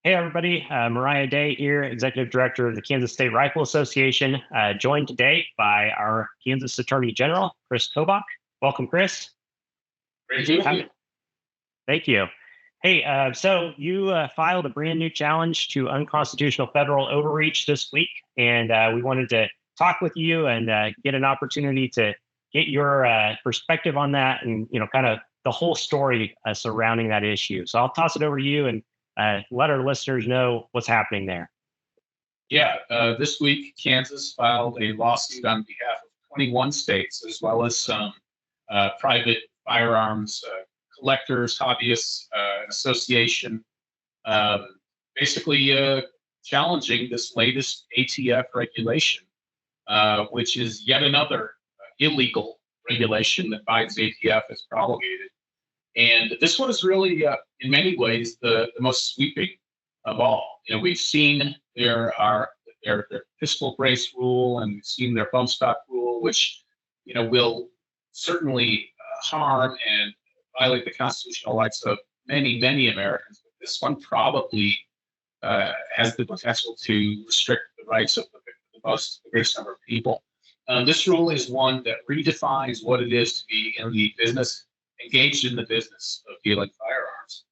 Hey, everybody. Moriah Day here, Executive Director of the Kansas State Rifle Association, joined today by our Kansas Attorney General, Kris Kobach. Welcome, Kris. Great to meet you. Thank you. Hey, so you filed a brand new challenge to unconstitutional federal overreach this week, and we wanted to talk with you and get an opportunity to get your perspective on that and, kind of the whole story surrounding that issue. So I'll toss it over to you and let our listeners know what's happening there. Yeah, this week, Kansas filed a lawsuit on behalf of 21 states, as well as some private firearms collectors, hobbyists, association, um, basically challenging this latest ATF regulation, which is yet another illegal regulation that Biden's ATF has promulgated. And this one is really, in many ways, the most sweeping of all. We've seen their pistol brace rule, and we've seen their bump stock rule, which will certainly harm and violate the constitutional rights of many, many Americans. But this one probably has the potential to restrict the rights of the greatest number of people. This rule is one that redefines what it is to be in the business, engaged in the business of dealing firearms.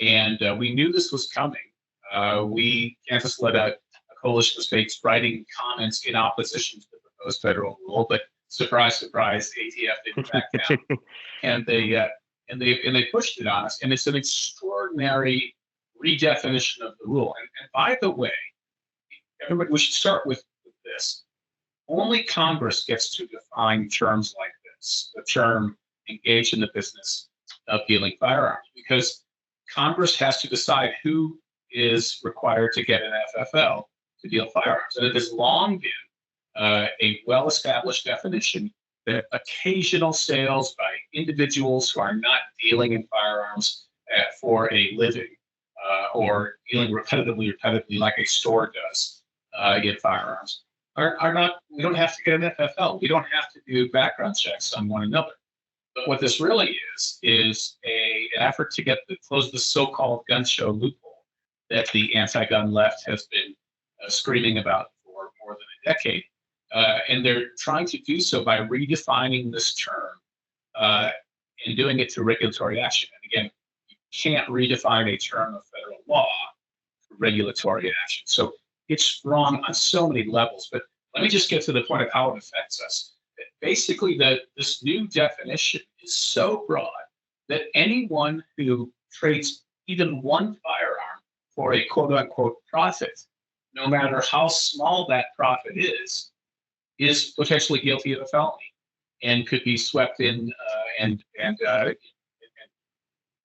And we knew this was coming. Kansas led a coalition of states writing comments in opposition to the proposed federal rule, but surprise, surprise, the ATF didn't back down, and they pushed it on us. And it's an extraordinary redefinition of the rule. And by the way, everybody, we should start with this. Only Congress gets to define terms like this, the term engaged in the business of dealing firearms, because Congress has to decide who is required to get an FFL to deal firearms. And it has long been a well-established definition that occasional sales by individuals who are not dealing in firearms for a living or dealing repetitively like a store does in firearms are not, we don't have to get an FFL. We don't have to do background checks on one another. But what this really is an effort to close the so-called gun show loophole that the anti-gun left has been screaming about for more than a decade. And they're trying to do so by redefining this term and doing it through regulatory action. And again, you can't redefine a term of federal law through regulatory action. So it's wrong on so many levels. But let me just get to the point of how it affects us. Basically, this new definition is so broad that anyone who trades even one firearm for a quote unquote profit, no matter how small that profit is potentially guilty of a felony and could be swept in and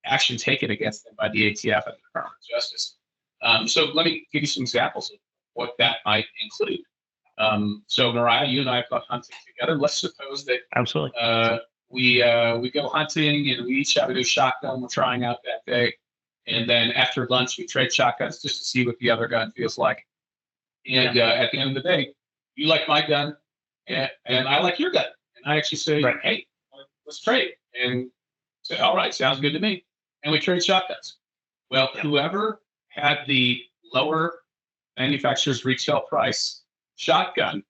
action taken against them by the ATF and the Department of Justice. So let me give you some examples of what that might include. So Moriah, you and I have gone hunting together. Let's suppose that Absolutely. We go hunting and we each have a new shotgun we're trying out that day. And then after lunch, we trade shotguns just to see what the other gun feels like. And at the end of the day, you like my gun and I like your gun. And I actually say, right, hey, let's trade. And say, all right, sounds good to me. And we trade shotguns. Well, whoever had the lower manufacturer's retail price shotgun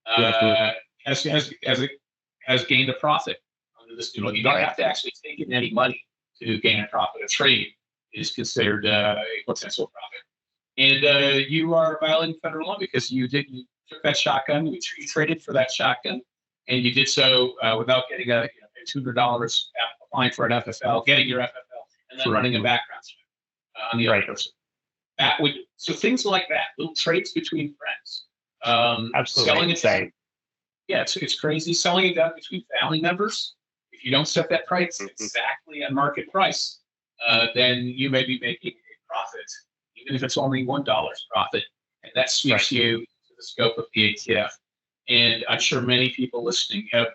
has gained a profit under this new law. You don't have to actually take in any money to gain a profit. A trade is considered a potential profit. And you are violating federal law because you took that shotgun, you traded for that shotgun, and you did so without getting a $200 applying for an FFL, getting your FFL, and then running a background check on the other person. So things like that, little trades between friends. Absolutely. Selling it's crazy. Selling a gun between family members. If you don't set that price exactly at market price, then you may be making a profit, even if it's only $1 profit, and that sweeps you to the scope of the ATF. And I'm sure many people listening have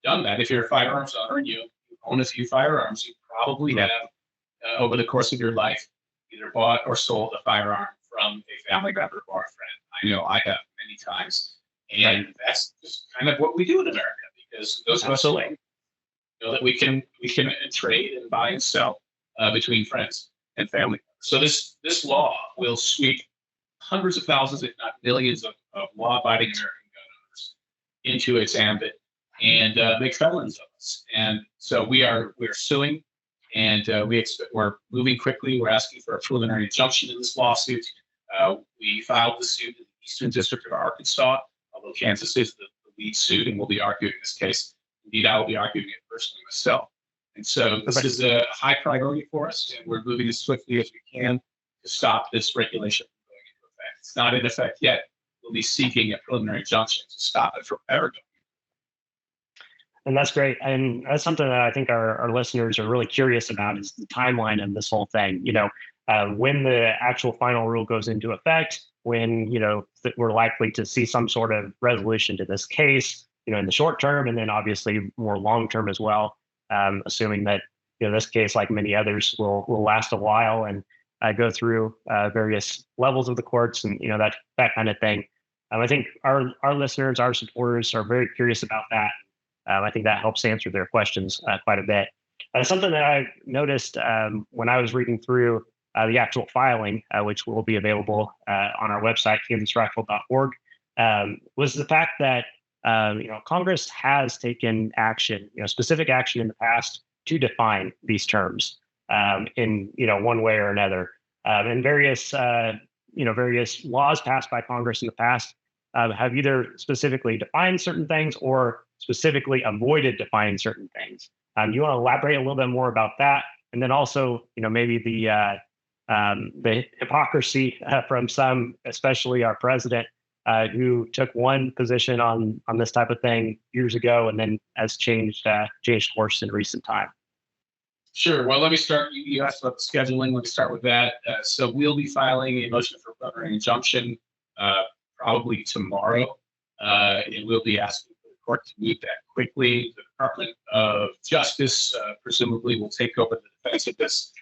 done that. If you're a firearms owner and you own a few firearms, you probably have, over the course of your life, either bought or sold a firearm from a family member or a friend. I know I have many times. And that's just kind of what we do in America, because those of us know that we can trade and buy and sell between friends and family members. So this law will sweep hundreds of thousands, if not millions, of law-abiding American gun owners into its ambit and make felons of us. And so we're suing, and we're moving quickly. We're asking for a preliminary injunction in this lawsuit. We filed the suit in the Eastern District of Arkansas, although Kansas is the lead suit, and we'll be arguing this case. Indeed, I will be arguing it personally myself. And so this is a high priority for us, and we're moving as swiftly as we can to stop this regulation from going into effect. It's not in effect yet. We'll be seeking a preliminary injunction to stop it from ever going. And that's great. And that's something that I think our listeners are really curious about is the timeline of this whole thing. When the actual final rule goes into effect, when, we're likely to see some sort of resolution to this case, in the short term, and then obviously more long term as well, assuming that, this case, like many others, will last a while and go through various levels of the courts and, that kind of thing. I think our listeners, our supporters are very curious about that. I think that helps answer their questions quite a bit. Something that I noticed when I was reading through the actual filing, which will be available on our website, kansasrifle.org, was the fact that Congress has taken action, specific action in the past to define these terms in one way or another. And various laws passed by Congress in the past have either specifically defined certain things or specifically avoided defining certain things. You want to elaborate a little bit more about that, and then also, maybe the hypocrisy from some, especially our president, who took one position on this type of thing years ago and then has changed course in recent time. Sure. Well, let me start. You asked about the scheduling. Let me start with that. So we'll be filing a motion for preliminary injunction probably tomorrow, and we'll be asking for the court to move that quickly. The Department of Justice presumably will take over the defense of this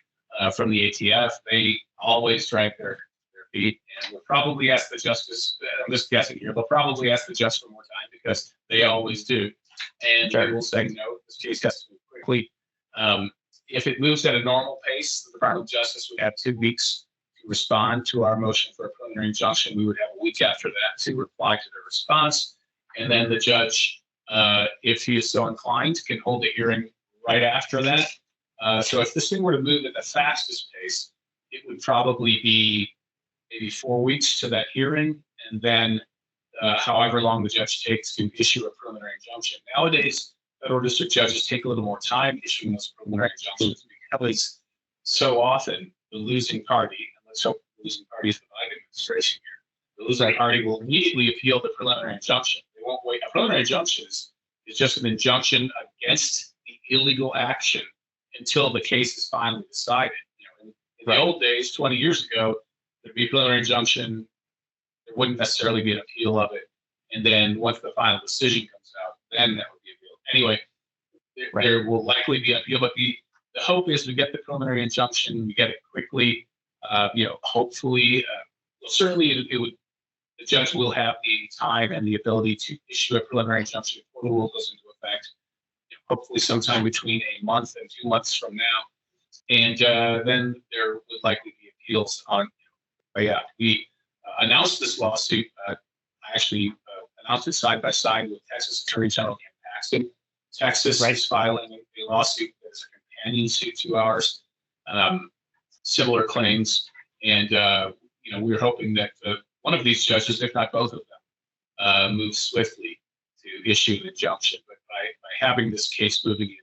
from the ATF. They always drag their feet, and we'll probably ask the justice. I'm just guessing here. They'll probably ask the judge for more time because they always do, and sure. They will say no. This case has to move quickly. If it moves at a normal pace, the Department of Justice would have 2 weeks to respond to our motion for a preliminary injunction. We would have a week after that to reply to their response. And then the judge, if he is so inclined, can hold a hearing right after that. So if this thing were to move at the fastest pace, it would probably be maybe 4 weeks to that hearing, and then however long the judge takes to issue a preliminary injunction. Nowadays, federal district judges take a little more time issuing those preliminary injunctions because so often the losing party, and let's hope the losing party is the Biden administration here, the losing party will immediately appeal the preliminary injunction. They won't wait. A preliminary injunction is just an injunction against the illegal action until the case is finally decided. In the old days, 20 years ago, there'd be a preliminary injunction. There wouldn't necessarily be an appeal of it. And then once the final decision comes out, then that would be appealed. Anyway, there will likely be an appeal, but the hope is we get the preliminary injunction, we get it quickly. Hopefully, certainly the judge will have the time and the ability to issue a preliminary injunction before the rule goes into effect. Hopefully sometime between a month and 2 months from now. And then there would likely be appeals on. But yeah, we announced this lawsuit. I actually announced it side by side with Texas Attorney General Paxton. Texas is filing a lawsuit that's a companion suit to ours, similar claims. And, we're hoping that one of these judges, if not both of them, move swiftly to issue an injunction. But by having this case moving in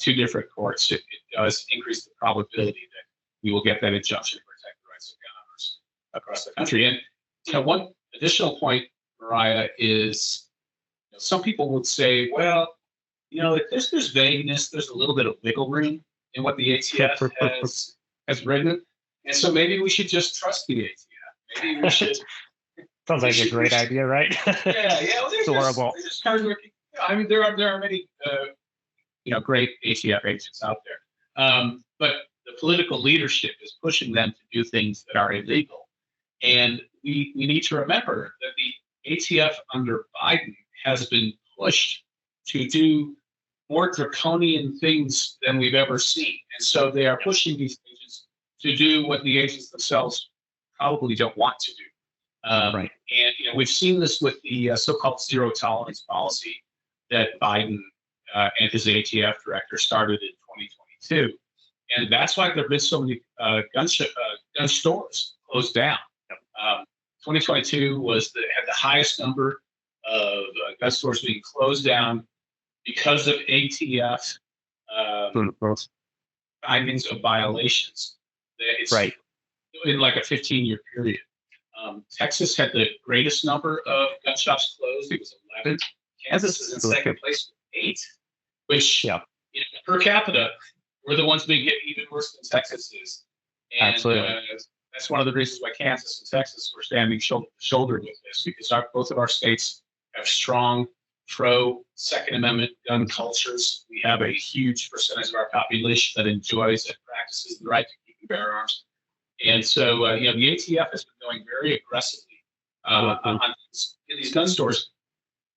2 different courts, it does increase the probability that we will get that injunction to protect the rights of gun owners across the country. And one additional point, Moriah, is some people would say, well, if there's vagueness, there's a little bit of wiggle room in what the ATF has written. And so maybe we should just trust the ATF. Maybe we should. Sounds like a great idea, right? Yeah. Well, it's horrible. I mean, there are many, great ATF agents out there. But the political leadership is pushing them to do things that are illegal. And we need to remember that the ATF under Biden has been pushed to do more draconian things than we've ever seen. And so they are pushing these agents to do what the agents themselves probably don't want to do. Right. And we've seen this with the so-called zero tolerance policy that Biden and his ATF director started in 2022, and that's why there have been so many gun stores closed down. 2022 had the highest number of gun stores being closed down because of ATF findings of violations. It's right. In like a 15-year period. Texas had the greatest number of gun shops closed. It was 11. Kansas is in second place with 8, which per capita, we're the ones being hit even worse than Texas is. And, absolutely. That's one of the reasons why Kansas and Texas were standing shoulder to shoulder with this, because both of our states have strong pro-Second Amendment gun cultures. We have a huge percentage of our population that enjoys and practices the right to keep and bear arms. And so, the ATF has been going very aggressively in these gun stores.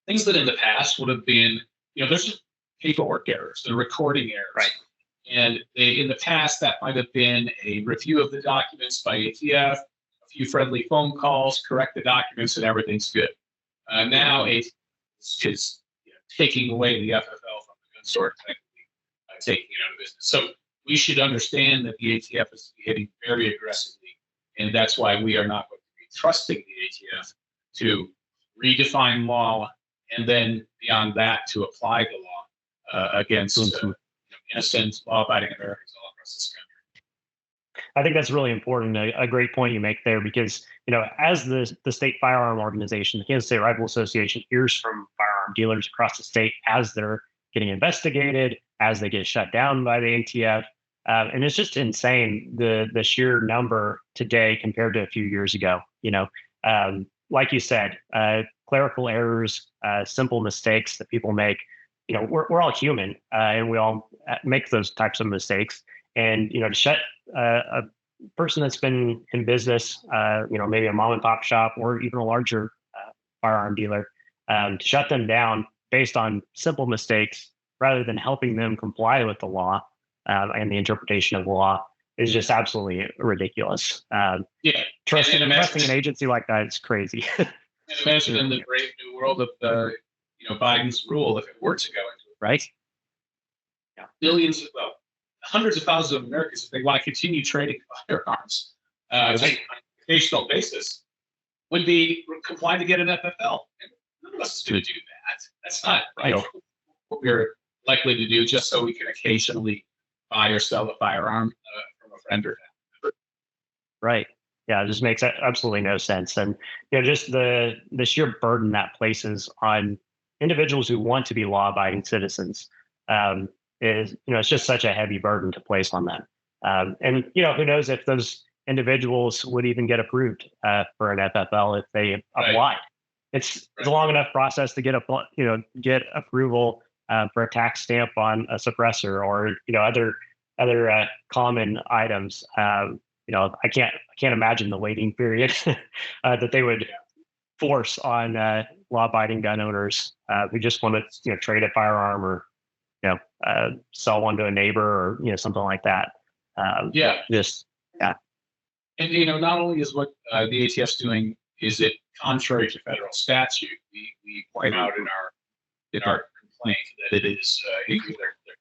Things that in the past would have been, there's just paperwork errors, the recording errors. Right. And in the past, that might have been a review of the documents by ATF, a few friendly phone calls, correct the documents, and everything's good. Now ATF is taking away the FFL from the gun store, taking it out of business. So we should understand that the ATF is behaving very aggressively, and that's why we are not going to be trusting the ATF to redefine law and then beyond that to apply the law against innocent, law-abiding Americans all across this country. I think that's really important. A great point you make there, because as the state firearm organization, the Kansas State Rifle Association hears from firearm dealers across the state as they're getting investigated, as they get shut down by the ATF. And it's just insane, the sheer number today compared to a few years ago. Like you said, clerical errors, simple mistakes that people make. We're all human, and we all make those types of mistakes. And to shut a person that's been in business, maybe a mom and pop shop or even a larger firearm dealer, to shut them down based on simple mistakes rather than helping them comply with the law and the interpretation of the law is just absolutely ridiculous. Trusting an agency like that is crazy. And imagine in the brave new world of Biden's rule, if it were to go into it, right? Billions, hundreds of thousands of Americans, if they want to continue trading firearms on an occasional basis, would be compliant to get an FFL. And none of us is going to do that. That's not what we're likely to do just so we can occasionally buy or sell a firearm from a friend or family. Right. Yeah, it just makes absolutely no sense. And just the sheer burden that places on individuals who want to be law-abiding citizens is, it's just such a heavy burden to place on them. And who knows if those individuals would even get approved for an FFL if they applied. It's a long enough process to get get approval for a tax stamp on a suppressor or other common items. I can't imagine the waiting period that they would force on law-abiding gun owners who just want to trade a firearm or sell one to a neighbor or something like that. And not only is what the ATF's doing is it contrary to federal statute. We point out in our complaint that it is they're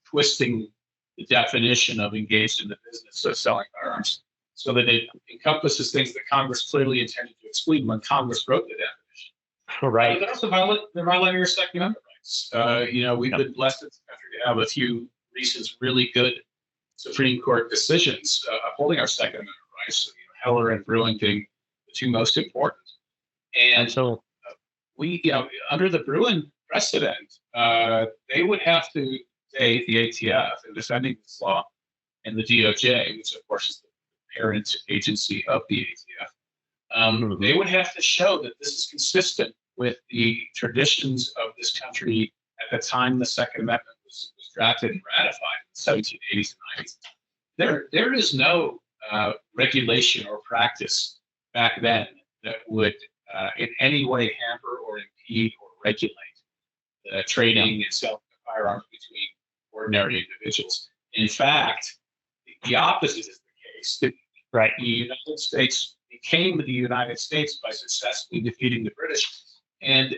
twisting the definition of engaged in the business of selling firearms so that it encompasses things that Congress clearly intended to exclude when Congress wrote the definition. Right. They're also violating our Second Amendment rights. We've been blessed as a country to have a few recent really good Supreme Court decisions upholding our Second Amendment rights. Heller and Bruin being the two most important. And so we, under the Bruin precedent, they would have to say the ATF in defending this law and the DOJ, which of course is the parent agency of the ATF, they would have to show that this is consistent with the traditions of this country at the time the Second Amendment was drafted and ratified in the 1780s and 90s. There is no regulation or practice back then that would in any way hamper or impede or regulate the trading and selling of firearms between ordinary individuals. In fact, the opposite is the case. Right. The United States became the United States by successfully defeating the British. And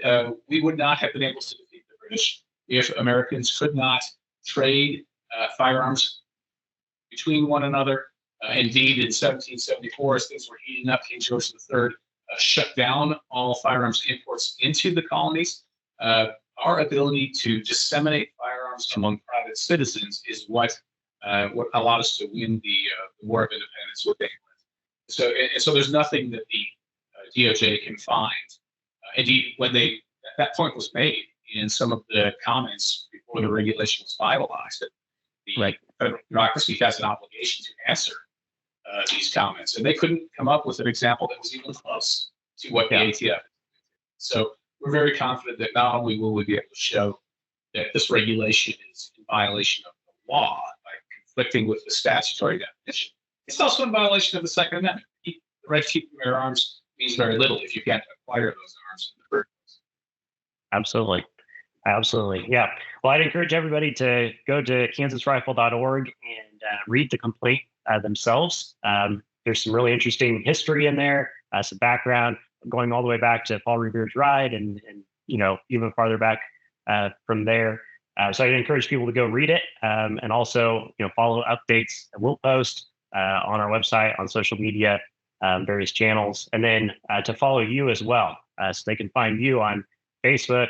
we would not have been able to defeat the British if Americans could not trade firearms between one another. Indeed, in 1774, as things were heating up, King George III shut down all firearms imports into the colonies. Our ability to disseminate firearms among private citizens is what allowed us to win the War of Independence with England. So there's nothing that the DOJ can find. Indeed, when that point was made in some of the comments before the regulation was finalized, that the federal bureaucracy has an obligation to answer these comments, and they couldn't come up with an example that was even close to what the ATF. So we're very confident that not only will we be able to show that this regulation is in violation of the law by conflicting with the statutory definition, it's also in violation of the Second Amendment. The right to keep and bear arms means very little if you can't acquire those arms in the first place. Absolutely. Absolutely. Yeah. Well, I'd encourage everybody to go to kansasrifle.org and read the complaint themselves. There's some really interesting history in there, some background going all the way back to Paul Revere's ride and even farther back from there. So I'd encourage people to go read it and also, follow updates that we'll post on our website, on social media, various channels, and then to follow you as well. So they can find you on Facebook,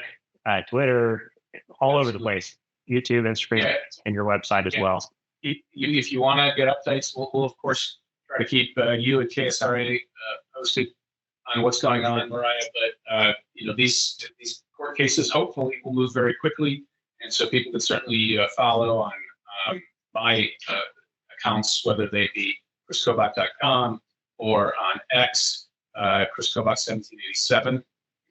Twitter, all over the place, YouTube, Instagram, and your website as well. If you want to get updates, we'll of course try to keep you and KSRA posted on what's going on in Moriah. But these court cases hopefully will move very quickly, and so people can certainly follow on my accounts, whether they be kriskobach.com or on X, Kris Kobach 1787.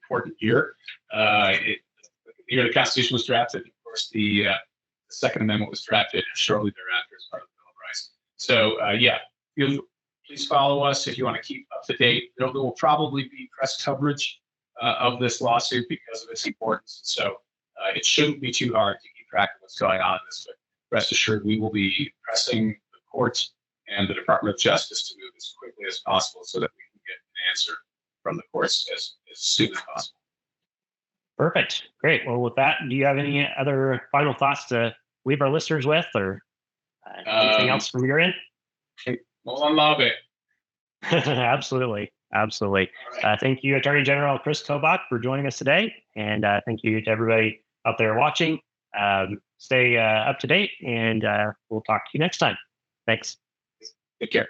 Important year. The year the Constitution was drafted. Of course, the Second Amendment was drafted shortly thereafter as part of the Bill of Rights. So, please follow us if you want to keep up to date. There will probably be press coverage of this lawsuit because of its importance. So, it shouldn't be too hard to keep track of what's going on in this. But rest assured, we will be pressing the courts and the Department of Justice to move as quickly as possible so that we can get an answer from the courts as soon as possible. Perfect. Great. Well, with that, do you have any other final thoughts to leave our listeners with, or anything else from your end? Well, I love it. Absolutely. Absolutely. Right. Thank you, Attorney General Kris Kobach, for joining us today. And thank you to everybody out there watching. Stay up to date, and we'll talk to you next time. Thanks. Take care.